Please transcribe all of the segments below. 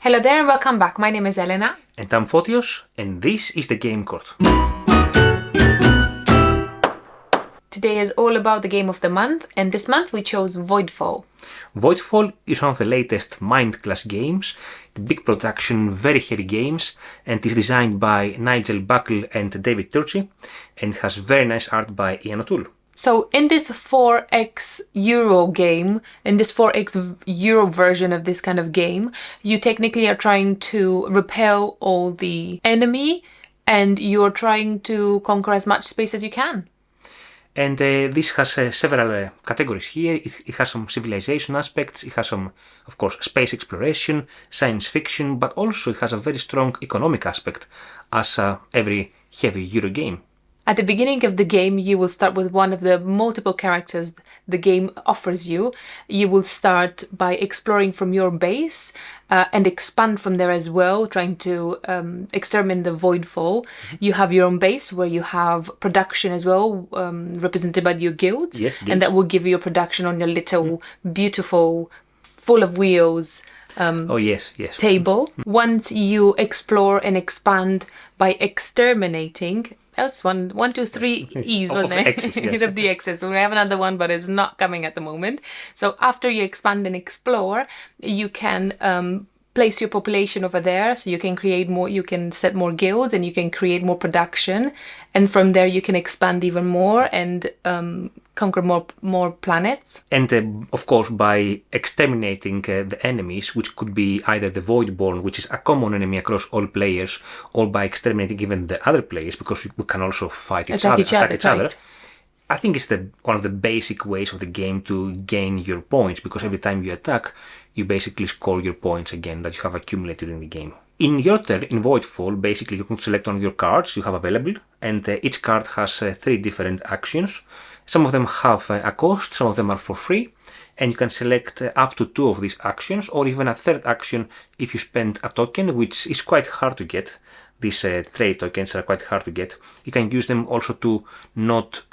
Hello there and welcome back. My name is Elena. And I'm Fotios, and this is the Game Court. Today is all about the game of the month, and this month we chose Voidfall. Voidfall is one of the latest Mindclash games, big production, very heavy games, and is designed by Nigel Buckle and Dávid Turczi, and has very nice art by Ian O'Toole. So in this 4x Euro game, in this 4x Euro version of this kind of game, you technically are trying to repel all the enemy and you're trying to conquer as much space as you can. And this has several categories here. It has some civilization aspects, it has some, of course, space exploration, science fiction, but also it has a very strong economic aspect, as every heavy Euro game. At the beginning of the game, you will start with one of the multiple characters the game offers you. You will start by exploring from your base and expand from there as well, trying to exterminate the Voidfall. You have your own base where you have production as well, represented by your guilds. Yes, and that will give you a production on your little, beautiful, full of wheels table. Once you explore and expand by exterminating, that's one, two, three E's, wasn't there? X's, yes. Of the X's. We have another one, but it's not coming at the moment. So after you expand and explore, you can place your population over there. So you can create more, you can set more guilds and you can create more production. And from there you can expand even more and conquer more planets. And of course, by exterminating the enemies, which could be either the Voidborn, which is a common enemy across all players, or by exterminating even the other players, because we can also fight attack each other. I think it's one of the basic ways of the game to gain your points, because every time you attack, you basically score your points again that you have accumulated in the game. In your turn, in Voidfall, basically you can select one of your cards you have available, and each card has 3 different actions. Some of them have a cost, some of them are for free, and you can select up to 2 of these actions, or even a third action if you spend a token, which is quite hard to get. These trade tokens are quite hard to get. You can use them also to not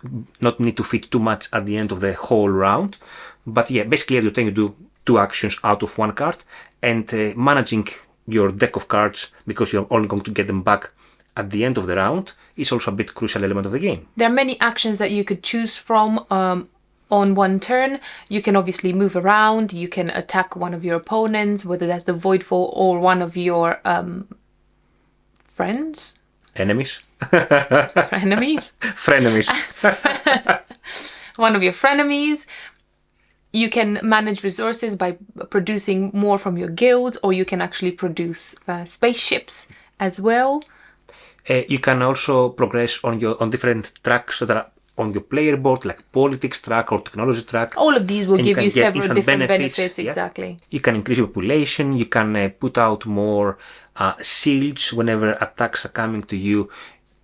need to fit too much at the end of the whole round. But yeah, basically you're trying to do 2 actions out of 1 card, and managing your deck of cards, because you're only going to get them back at the end of the round, is also a bit crucial element of the game. There are many actions that you could choose from on one turn. You can obviously move around, you can attack one of your opponents, whether that's the Voidfall or one of your friends? Enemies? Frenemies? Frenemies. One of your frenemies. You can manage resources by producing more from your guild, or you can actually produce spaceships as well. You can also progress on different tracks that are on your player board, like politics track or technology track. All of these will give you several different benefits. Yeah. Exactly. You can increase your population, you can put out more shields whenever attacks are coming to you.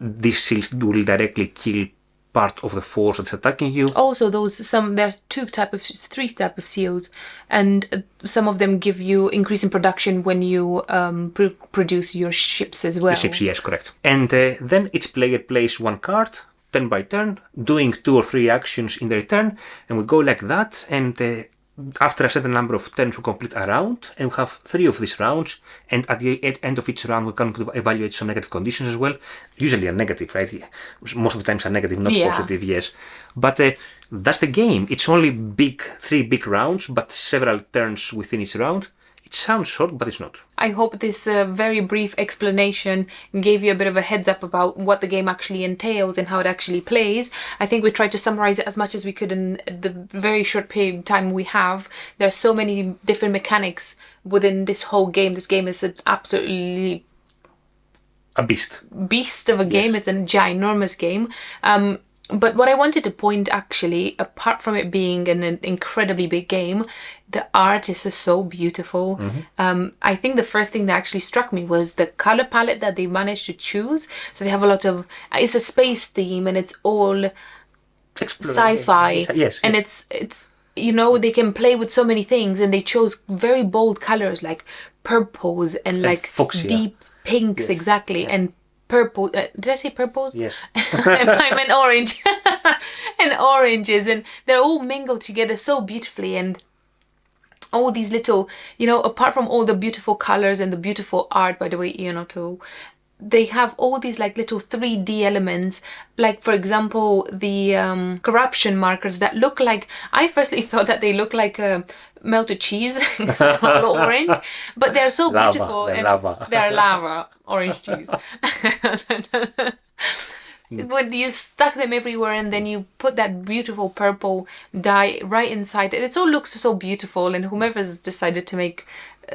These shields will directly kill part of the force that's attacking you. Also, there's 3 type of shields, and some of them give you increase in production when you produce your ships as well. The ships, yes, correct. And then each player plays 1 card, turn by turn, doing 2 or 3 actions in their turn, and we go like that. And after a certain number of turns, we complete a round, and we have 3 of these rounds. And at the end of each round, we can evaluate some negative conditions as well. Usually a negative, right? Most of the times a negative, not positive, yes. But that's the game. It's only 3 big rounds, but several turns within each round. It sounds short, but it's not. I hope this very brief explanation gave you a bit of a heads up about what the game actually entails and how it actually plays. I think we tried to summarize it as much as we could in the very short period of time we have. There are so many different mechanics within this whole game. This game is absolutely a beast of a game. Yes. It's a ginormous game. But what I wanted to point, actually, apart from it being an incredibly big game, the art is so beautiful. Mm-hmm. I think the first thing that actually struck me was the color palette that they managed to choose. So they have a lot of, it's a space theme and it's all sci-fi. Yes. And it's you know, they can play with so many things, and they chose very bold colors like purples and like fuchsia. Deep pinks, yes. Exactly, yeah. And purple. Did I say purples? Yes. I meant orange. And oranges, and they're all mingled together so beautifully. And all these little, apart from all the beautiful colors and the beautiful art, by the way, Ian Otto, they have all these like little 3D elements, like for example the corruption markers that look like, I firstly thought that they look like melted cheese, they're all orange, but they're so beautiful. They're lava, orange cheese. When you stuck them everywhere and then you put that beautiful purple dye right inside it, it all looks so beautiful, and whomever's decided to make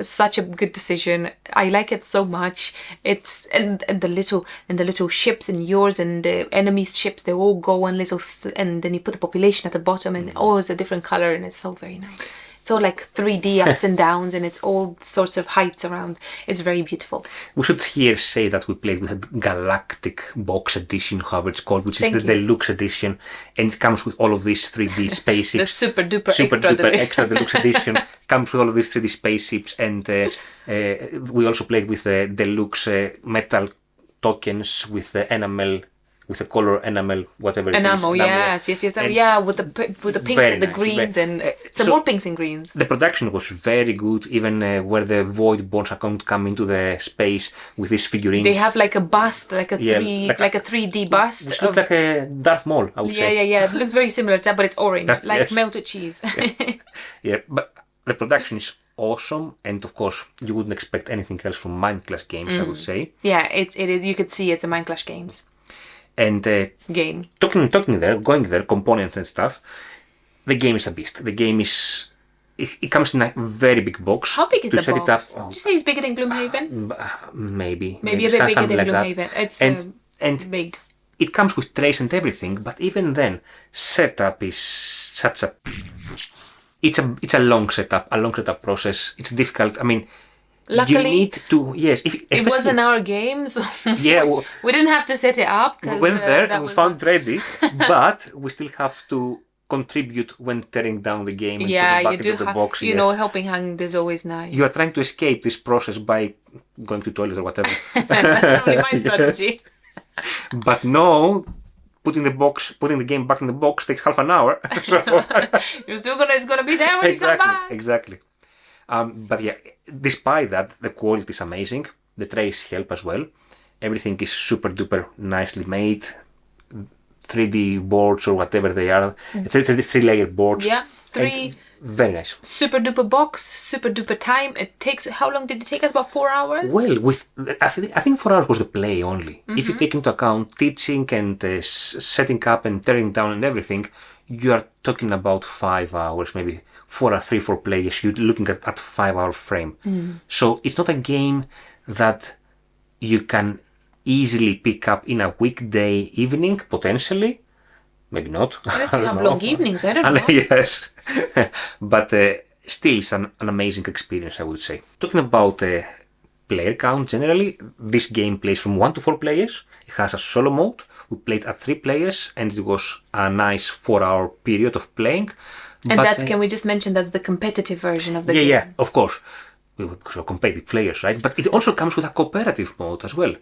such a good decision, I like it so much. It's and the little ships and yours and the enemy's ships, they all go on little, and then you put the population at the bottom, and all is a different color, and it's so very nice. It's all like 3D ups and downs, and it's all sorts of heights around. It's very beautiful. We should here say that we played with a Galactic Box Edition, however it's called, which is the deluxe edition, and it comes with all of these 3D spaceships. The super duper extra deluxe edition comes with all of these 3D spaceships, and we also played with the deluxe metal tokens with the enamel. With the color enamel, whatever it is. Enamel, yes. Yeah, with the pinks and the greens, and some more pinks and greens. The production was very good, even where the void bonds are going to come into the space with these figurines. They have like a bust, like a 3D bust. Which looks like a Darth Maul, I would say. Yeah. It looks very similar to that, but it's orange, like melted cheese. Yeah, but the production is awesome, and of course you wouldn't expect anything else from Mindclash Games, I would say. Yeah, it is. You could see it's a Mindclash Games. And game. Going there, components and stuff. The game is a beast. The game is. It comes in a very big box. How big is the box? Did you say it's bigger than Gloomhaven? Maybe a bit bigger than Gloomhaven. It's and big. It comes with trays and everything, but even then, setup is such a. It's a long setup process. It's difficult. I mean. Luckily, you need to, yes. It wasn't our game, so yeah, we didn't have to set it up. We went there, we found ready, but we still have to contribute when tearing down the game and put it back into the box. Helping hang is always nice. You are trying to escape this process by going to toilet or whatever. That's probably my strategy. But no, putting the game back in the box takes half an hour. So it's gonna be there when you come back. Exactly. But yeah, despite that, the quality is amazing. The trays help as well. Everything is super duper nicely made. 3D boards or whatever they are. 3-layer boards. Yeah, very nice. Super duper box, super duper time. How long did it take us? About 4 hours? Well, I think 4 hours was the play only. If you take into account teaching and setting up and tearing down and everything, you are talking about 5 hours, maybe. For 3-4 players, you're looking at 5-hour frame. So it's not a game that you can easily pick up in a weekday evening, potentially. Maybe not. Let's have long evenings, I don't know. Yes. But still, it's an amazing experience, I would say. Talking about player count, generally, this game plays from 1 to 4 players. It has a solo mode. We played at 3 players, and it was a nice 4-hour period of playing. And can we just mention that's the competitive version of the game? Yeah, of course. Because we're competitive players, right? But it also comes with a cooperative mode as well.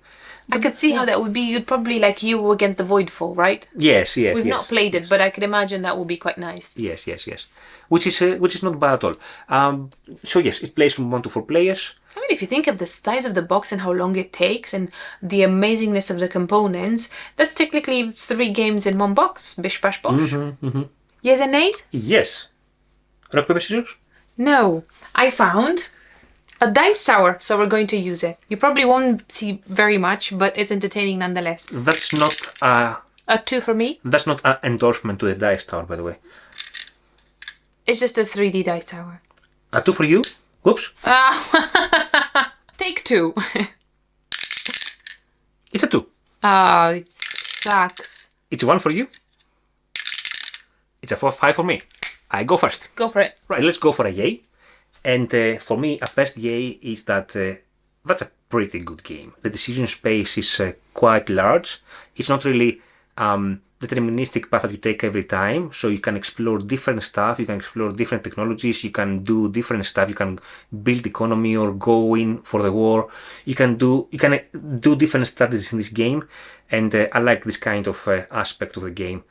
I could see how that would be. You'd probably like you against the Voidfall, right? Yes. We've not played it, but I could imagine that would be quite nice. Yes. Which is not bad at all. So yes, it plays from 1 to 4 players. I mean, if you think of the size of the box and how long it takes and the amazingness of the components, that's technically 3 games in 1 box. Bish bash bosh. Yes and Nate? Yes. Rock, paper, scissors? No. I found a dice tower, so we're going to use it. You probably won't see very much, but it's entertaining nonetheless. That's not a 2 for me? That's not an endorsement to the dice tower, by the way. It's just a 3D dice tower. A 2 for you? Whoops. Take 2. It's a 2. Oh, it sucks. It's a 1 for you. It's a 5 for me. I go first. Go for it. Right, let's go for a yay. And for me, a first yay is that that's a pretty good game. The decision space is quite large. It's not really deterministic path that you take every time. So you can explore different stuff. You can explore different technologies. You can do different stuff. You can build economy or go in for the war. You can do different strategies in this game. And I like this kind of aspect of the game.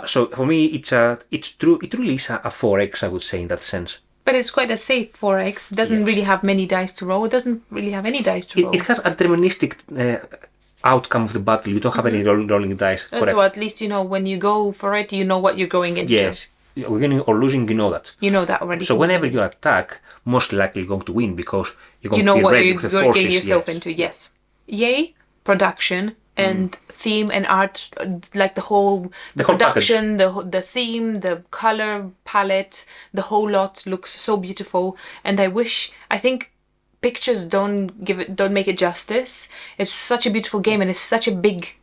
So for me, it truly is a 4X, I would say, in that sense. But it's quite a safe 4X. It doesn't really have many dice to roll. It doesn't really have any dice to roll. It has a deterministic outcome of the battle. You don't have any rolling dice. So at least you know when you go for it, you know what you're going into. Yes. You're winning or losing, you know that. You know that already. So whenever you attack, most likely you're going to win because you're going to be what ready you're with the forces. getting yourself into. Yes. Yay, production and theme and art, like the whole production, the theme, the color palette, the whole lot looks so beautiful. And I think pictures don't make it justice. It's such a beautiful game and it's such a big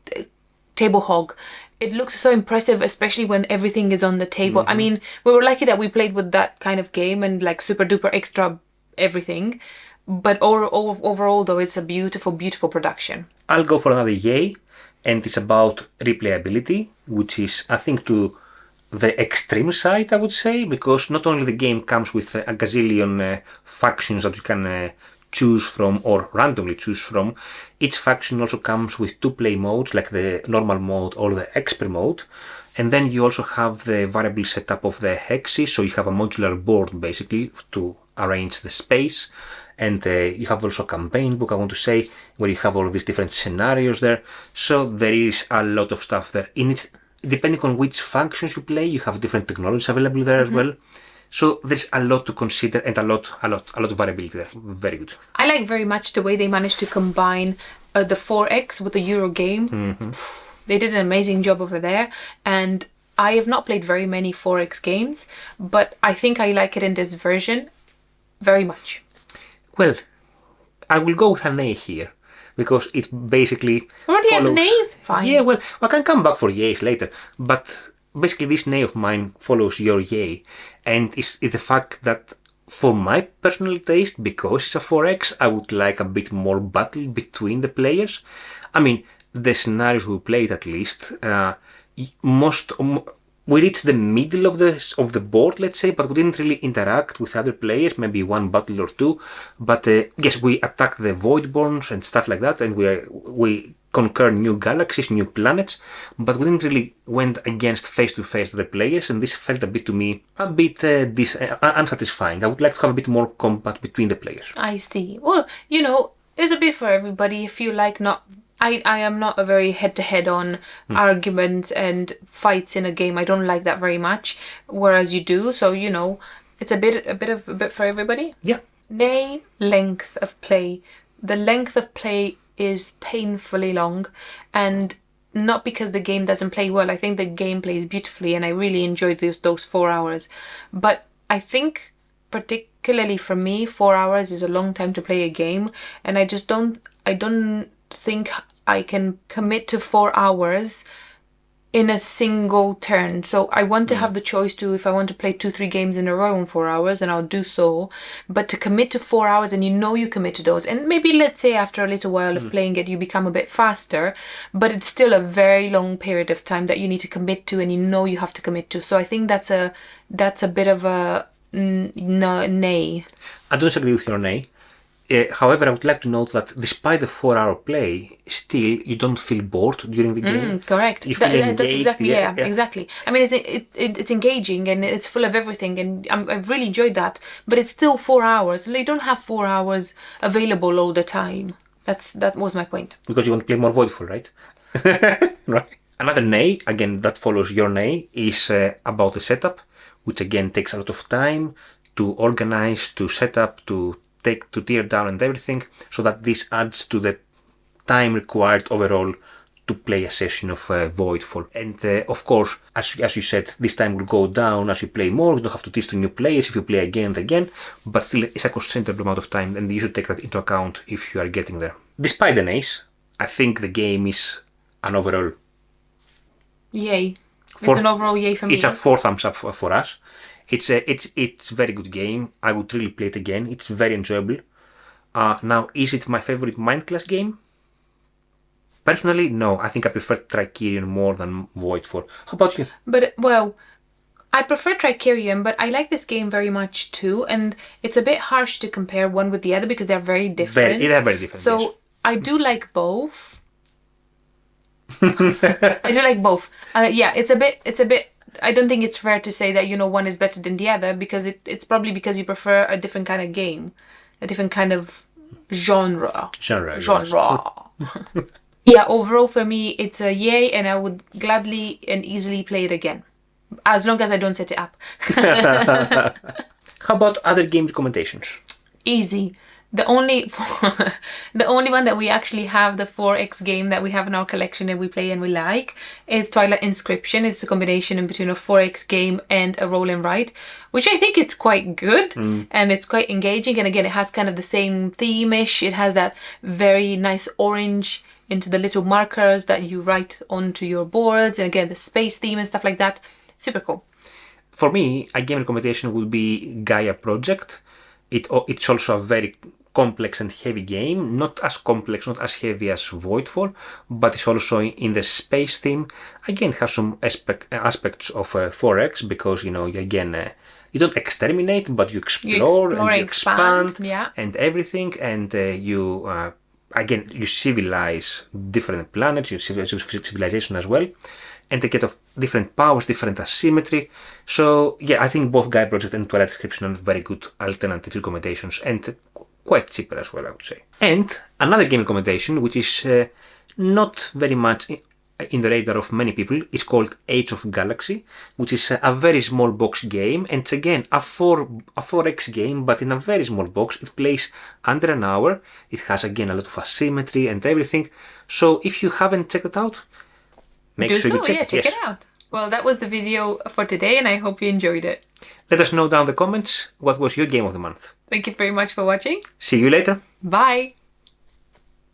table hog. It looks so impressive, especially when everything is on the table. I mean, we were lucky that we played with that kind of game and like super duper extra everything. But overall, though, it's a beautiful, beautiful production. I'll go for another yay, and it's about replayability, which is, I think, to the extreme side, I would say, because not only the game comes with a gazillion factions that you can choose from or randomly choose from, each faction also comes with 2 play modes, like the normal mode or the expert mode. And then you also have the variable setup of the hexes, so you have a modular board basically to arrange the space. And you have also a campaign book, I want to say, where you have all these different scenarios there. So there is a lot of stuff there. Depending on which functions you play, you have different technologies available there as well. So there's a lot to consider and a lot of variability there. Very good. I like very much the way they managed to combine the 4X with the Euro game. They did an amazing job over there. And I have not played very many 4X games, but I think I like it in this version very much. Well, I will go with an A here, because it basically already have an A's? Fine. Yeah, well, I can come back for yays later, but basically this nay of mine follows your yay, and it's the fact that for my personal taste, because it's a 4X, I would like a bit more battle between the players. I mean, the scenarios we played at least, we reached the middle of the board, let's say, but we didn't really interact with other players, maybe one battle or two. But yes, we attacked the Voidborns and stuff like that, and we conquered new galaxies, new planets, but we didn't really went against face-to-face the players, and this felt a bit to me, unsatisfying. I would like to have a bit more combat between the players. I see. Well, there's a bit for everybody. If you like not... I am not a very head-to-head on arguments and fights in a game. I don't like that very much, whereas you do. So it's a bit for everybody. Yeah. Nay, length of play. The length of play is painfully long, and not because the game doesn't play well. I think the game plays beautifully, and I really enjoyed those 4 hours. But I think, particularly for me, 4 hours is a long time to play a game, and I don't think I can commit to 4 hours in a single turn. So I want to have the choice to, if I want to play 2-3 games in a row in 4 hours, and I'll do so. But to commit to 4 hours, and you commit to those, and maybe let's say after a little while of playing it, you become a bit faster, but it's still a very long period of time that you need to commit to, and you have to commit to. So I think that's a bit of a nay. I don't agree with your nay. However, I would like to note that despite the 4 hour play, still you don't feel bored during the game. Correct. You feel engaged. That's exactly, yeah, exactly. I mean, it's engaging and it's full of everything, and I've really enjoyed that. But it's still 4 hours. So you don't have 4 hours available all the time. That was my point. Because you want to play more Voidfall, right? Right. Another nay, again, that follows your nay, is about the setup, which again takes a lot of time to organize, to set up, to tear down and everything, so that this adds to the time required overall to play a session of Voidfall. And of course, as you said, this time will go down as you play more. You don't have to teach to new players if you play again and again, but still it's a considerable amount of time, and you should take that into account if you are getting there. Despite the nays, I think the game is an overall yay. It's an overall yay for me. It's a 4 thumbs up for us. It's a very good game. I would really play it again. It's very enjoyable. Now, is it my favorite Mindclash game? Personally, no. I think I prefer Tricerion more than Voidfall. How about you? But, well, I prefer Tricerion, but I like this game very much too. And it's a bit harsh to compare one with the other because they're very different. They're very different, so yes. I do like both. I do like both. Yeah, it's a bit I don't think it's fair to say that, one is better than the other, because it's probably because you prefer a different kind of game, a different kind of genre. Yeah, overall for me, it's a yay, and I would gladly and easily play it again. As long as I don't set it up. How about other game recommendations? Easy. The only one that we actually have, the 4X game that we have in our collection and we play and we like, is Twilight Inscription. It's a combination in between a 4X game and a roll and write, which I think it's quite good and it's quite engaging. And again, it has kind of the same theme-ish. It has that very nice orange into the little markers that you write onto your boards, and again the space theme and stuff like that. Super cool. For me, a game recommendation would be Gaia Project. It's also a very complex and heavy game, not as complex, not as heavy as Voidfall, but it's also in the space theme. Again, has some aspects of 4X, because you don't exterminate, but you explore and you expand and everything, and you civilize different planets, you civilization as well, and they get of different powers, different asymmetry. So yeah, I think both Gaia Project and Twilight Inscription are very good alternative recommendations, and quite cheaper as well, I would say. And another game recommendation, which is not very much in the radar of many people, is called Age of Galaxy, which is a very small box game, and it's again a 4X game, but in a very small box. It plays under an hour. It has again a lot of asymmetry and everything. So if you haven't checked it out, make sure you check it. Check it out. Well, that was the video for today, and I hope you enjoyed it. Let us know down in the comments what was your game of the month. Thank you very much for watching. See you later. Bye.